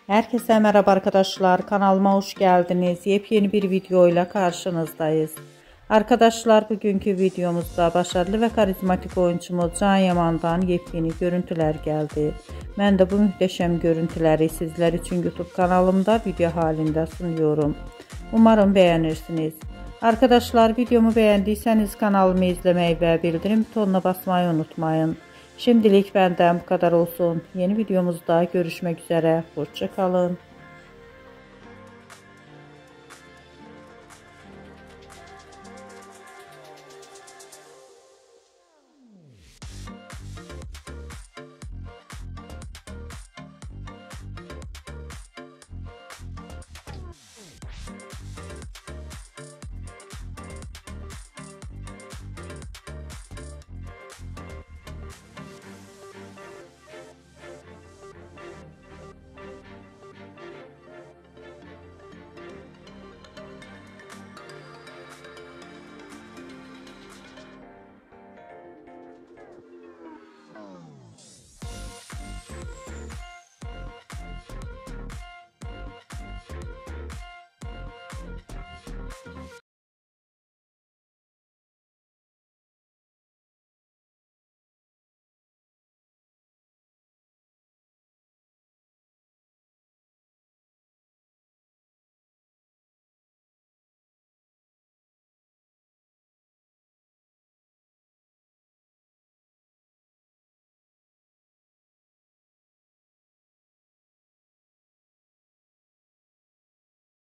Herkese merhaba arkadaşlar, kanalıma hoş geldiniz. Yepyeni bir video ile karşınızdayız. Arkadaşlar, bugünkü videomuzda başarılı ve karizmatik oyuncumuz Can Yaman'dan yepyeni görüntüler geldi. Ben de bu muhteşem görüntüleri sizler için YouTube kanalımda video halinde sunuyorum. Umarım beğenirsiniz. Arkadaşlar, videomu beğendiyseniz kanalımı izlemeyi ve bildirim butonuna basmayı unutmayın. Şimdilik benden bu kadar olsun. Yeni videomuzda görüşmek üzere. Hoşça kalın.